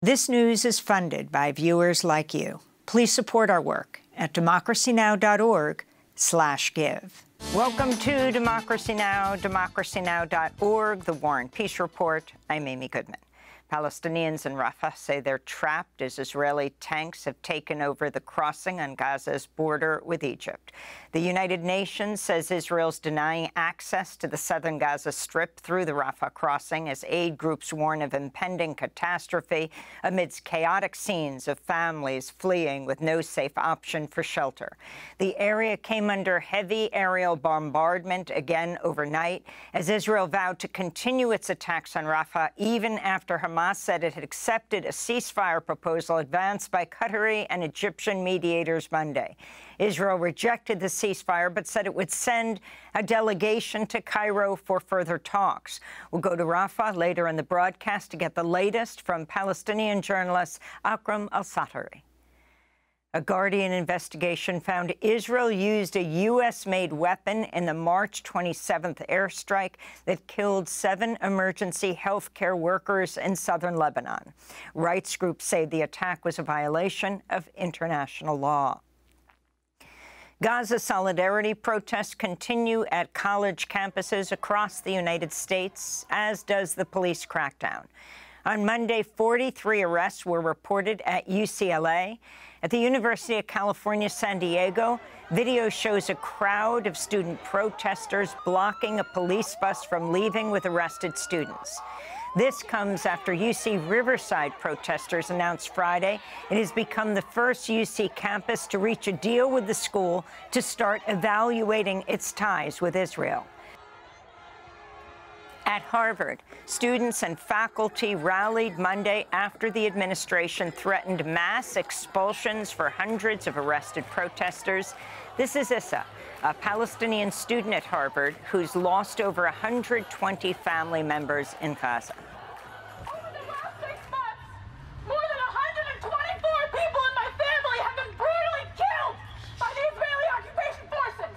This news is funded by viewers like you. Please support our work at democracynow.org/give. Welcome to Democracy Now!, democracynow.org, The War and Peace Report. I'm Amy Goodman. Palestinians in Rafah say they're trapped as Israeli tanks have taken over the crossing on Gaza's border with Egypt. The United Nations says Israel's denying access to the southern Gaza Strip through the Rafah crossing as aid groups warn of impending catastrophe amidst chaotic scenes of families fleeing with no safe option for shelter. The area came under heavy aerial bombardment again overnight as Israel vowed to continue its attacks on Rafah even after Hamas said it had accepted a ceasefire proposal advanced by Qatari and Egyptian mediators Monday. Israel rejected the ceasefire but said it would send a delegation to Cairo for further talks. We'll go to Rafah later in the broadcast to get the latest from Palestinian journalist Akram al-Satari. A Guardian investigation found Israel used a U.S.-made weapon in the March 27th airstrike that killed 7 emergency health care workers in southern Lebanon. Rights groups say the attack was a violation of international law. Gaza solidarity protests continue at college campuses across the United States, as does the police crackdown. On Monday, 43 arrests were reported at UCLA. At the University of California, San Diego, video shows a crowd of student protesters blocking a police bus from leaving with arrested students. This comes after UC Riverside protesters announced Friday it has become the first UC campus to reach a deal with the school to start evaluating its ties with Israel. At Harvard, students and faculty rallied Monday after the administration threatened mass expulsions for hundreds of arrested protesters. This is Issa, a Palestinian student at Harvard who's lost over 120 family members in Gaza. Over the last 6 months, more than 124 people in my family have been brutally killed by the Israeli occupation forces.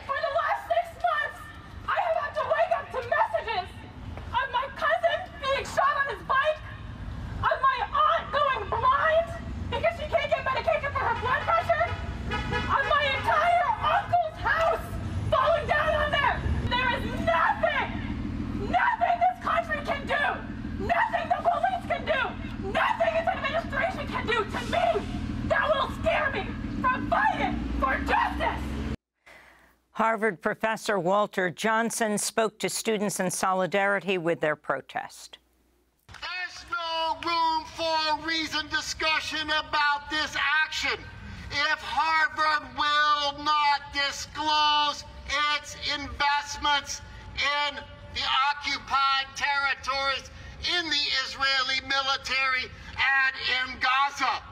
For the last 6 months, I have had to wake up to messages of my cousin being shot on his bike, of my aunt going blind because she can't get medication for her blood pressure, of my entire uncle's house falling down on them. There is nothing this country can do, nothing the police can do, nothing this administration can do to me that will scare me from fighting for justice. Harvard professor Walter Johnson spoke to students in solidarity with their protest. There's no room for reasoned discussion about this action. If Harvard will not disclose its investments in the occupied territories, in the Israeli military, and in Gaza.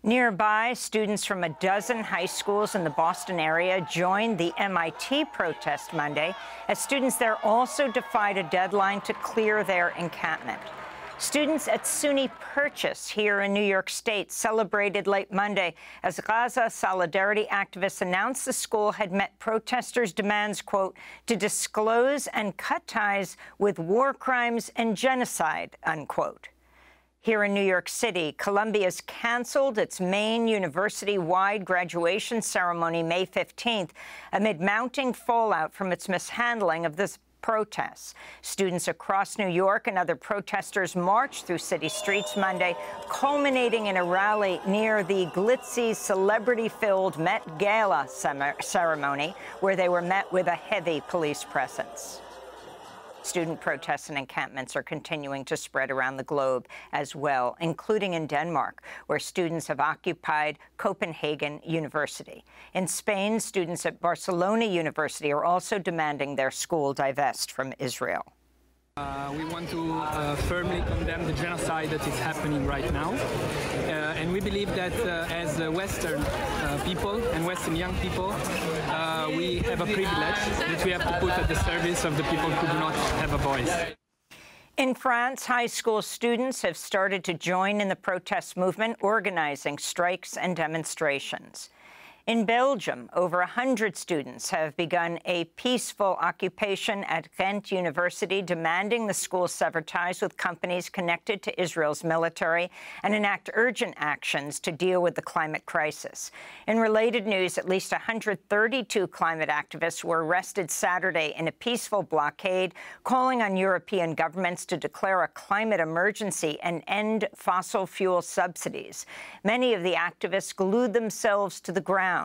Nearby, students from a dozen high schools in the Boston area joined the MIT protest Monday, as students there also defied a deadline to clear their encampment. Students at SUNY Purchase here in New York State celebrated late Monday as Gaza solidarity activists announced the school had met protesters' demands, quote, to disclose and cut ties with war crimes and genocide, unquote. Here in New York City, Columbia's canceled its main university-wide graduation ceremony May 15th amid mounting fallout from its mishandling of this protests. Students across New York and other protesters marched through city streets Monday, culminating in a rally near the glitzy, celebrity-filled Met Gala ceremony, where they were met with a heavy police presence. Student protests and encampments are continuing to spread around the globe as well, including in Denmark, where students have occupied Copenhagen University. In Spain, students at Barcelona University are also demanding their school divest from Israel. We want to firmly condemn the genocide that is happening right now. And we believe that as Western people and Western young people, we have a privilege that we have to put at the service of the people who do not have a voice. In France, high school students have started to join in the protest movement, organizing strikes and demonstrations. In Belgium, over 100 students have begun a peaceful occupation at Ghent University, demanding the school sever ties with companies connected to Israel's military and enact urgent actions to deal with the climate crisis. In related news, at least 132 climate activists were arrested Saturday in a peaceful blockade, calling on European governments to declare a climate emergency and end fossil fuel subsidies. Many of the activists glued themselves to the ground.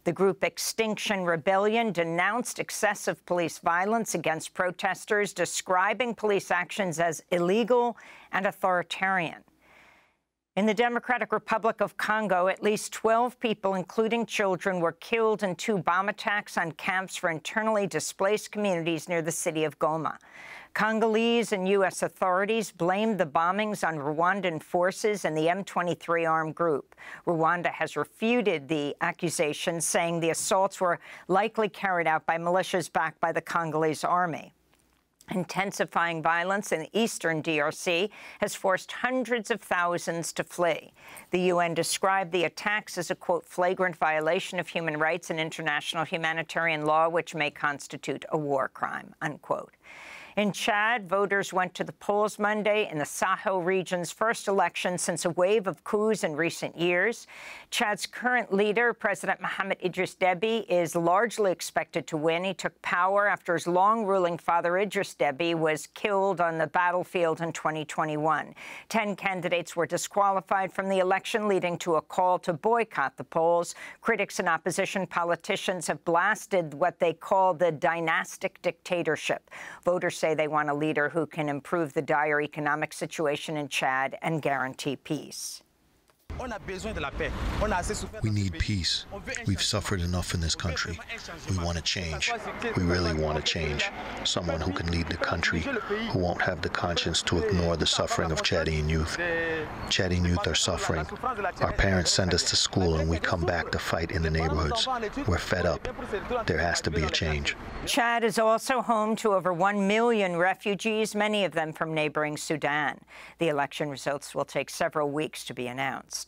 The group Extinction Rebellion denounced excessive police violence against protesters, describing police actions as illegal and authoritarian. In the Democratic Republic of Congo, at least 12 people, including children, were killed in 2 bomb attacks on camps for internally displaced communities near the city of Goma. Congolese and U.S. authorities blamed the bombings on Rwandan forces and the M23 armed group. Rwanda has refuted the accusations, saying the assaults were likely carried out by militias backed by the Congolese army. Intensifying violence in the eastern DRC has forced hundreds of thousands to flee. The UN described the attacks as a, quote, flagrant violation of human rights and international humanitarian law, which may constitute a war crime, unquote. In Chad, voters went to the polls Monday in the Sahel region's first election since a wave of coups in recent years. Chad's current leader, President Mohamed Idris Deby, is largely expected to win. He took power after his long-ruling father, Idris Deby, was killed on the battlefield in 2021. 10 candidates were disqualified from the election, leading to a call to boycott the polls. Critics and opposition politicians have blasted what they call the dynastic dictatorship. Voters say they want a leader who can improve the dire economic situation in Chad and guarantee peace. We need peace. We've suffered enough in this country. We want to change. We really want to change. Someone who can lead the country, who won't have the conscience to ignore the suffering of Chadian youth. Chadian youth are suffering. Our parents send us to school and we come back to fight in the neighborhoods. We're fed up. There has to be a change. Chad is also home to over 1 million refugees, many of them from neighboring Sudan. The election results will take several weeks to be announced.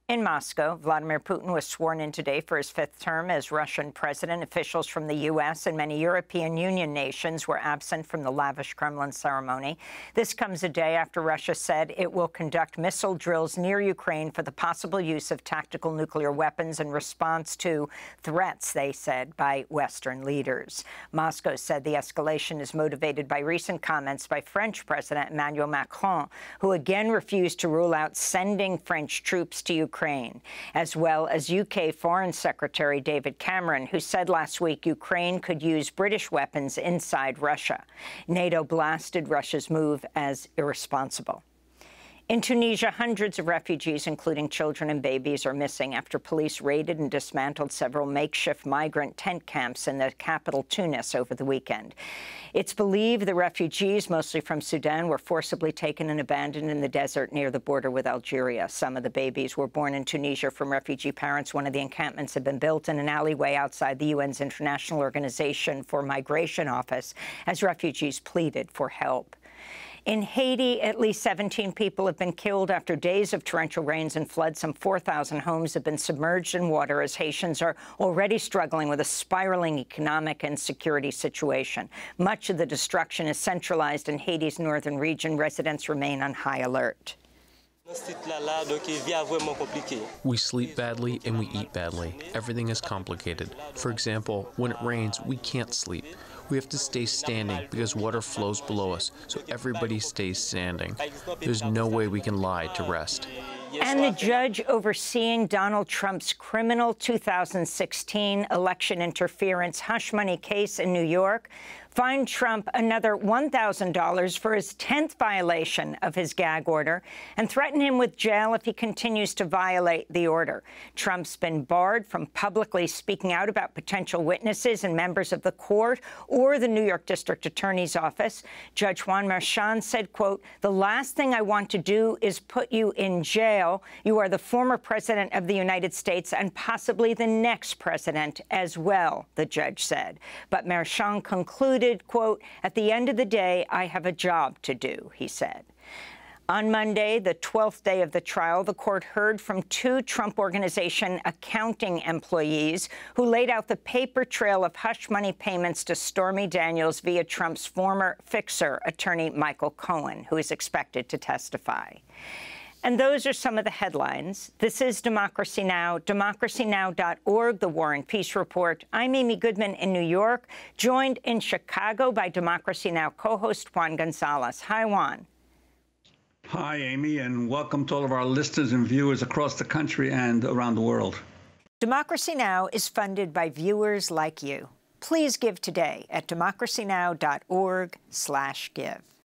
In Moscow, Vladimir Putin was sworn in today for his 5th term as Russian president. Officials from the U.S. and many European Union nations were absent from the lavish Kremlin ceremony. This comes a day after Russia said it will conduct missile drills near Ukraine for the possible use of tactical nuclear weapons in response to threats, they said, by Western leaders. Moscow said the escalation is motivated by recent comments by French President Emmanuel Macron, who again refused to rule out sending French troops to Ukraine, as well as UK Foreign Secretary David Cameron, who said last week Ukraine could use British weapons inside Russia. NATO blasted Russia's move as irresponsible. In Tunisia, hundreds of refugees, including children and babies, are missing after police raided and dismantled several makeshift migrant tent camps in the capital, Tunis, over the weekend. It's believed the refugees, mostly from Sudan, were forcibly taken and abandoned in the desert near the border with Algeria. Some of the babies were born in Tunisia from refugee parents. One of the encampments had been built in an alleyway outside the UN's International Organization for Migration office as refugees pleaded for help. In Haiti, at least 17 people have been killed after days of torrential rains and floods. Some 4,000 homes have been submerged in water as Haitians are already struggling with a spiraling economic and security situation. Much of the destruction is centralized in Haiti's northern region. Residents remain on high alert. We sleep badly and we eat badly. Everything is complicated. For example, when it rains, we can't sleep. We have to stay standing because water flows below us, so everybody stays standing. There's no way we can lie to rest. And the judge overseeing Donald Trump's criminal 2016 election interference hush money case in New York fined Trump another $1,000 for his 10th violation of his gag order and threatened him with jail if he continues to violate the order. Trump's been barred from publicly speaking out about potential witnesses and members of the court or the New York District Attorney's Office. Judge Juan Merchan said, quote, "The last thing I want to do is put you in jail. You are the former president of the United States and possibly the next president as well," the judge said. But Merchan concluded, quote, "At the end of the day, I have a job to do," he said. On Monday, the 12th day of the trial, the court heard from two Trump Organization accounting employees who laid out the paper trail of hush money payments to Stormy Daniels via Trump's former fixer, attorney Michael Cohen, who is expected to testify. And those are some of the headlines. This is Democracy Now!, democracynow.org, the War and Peace Report. I'm Amy Goodman in New York, joined in Chicago by Democracy Now! Co-host Juan Gonzalez. Hi, Juan. Hi, Amy, and welcome to all of our listeners and viewers across the country and around the world. Democracy Now! Is funded by viewers like you. Please give today at democracynow.org/give.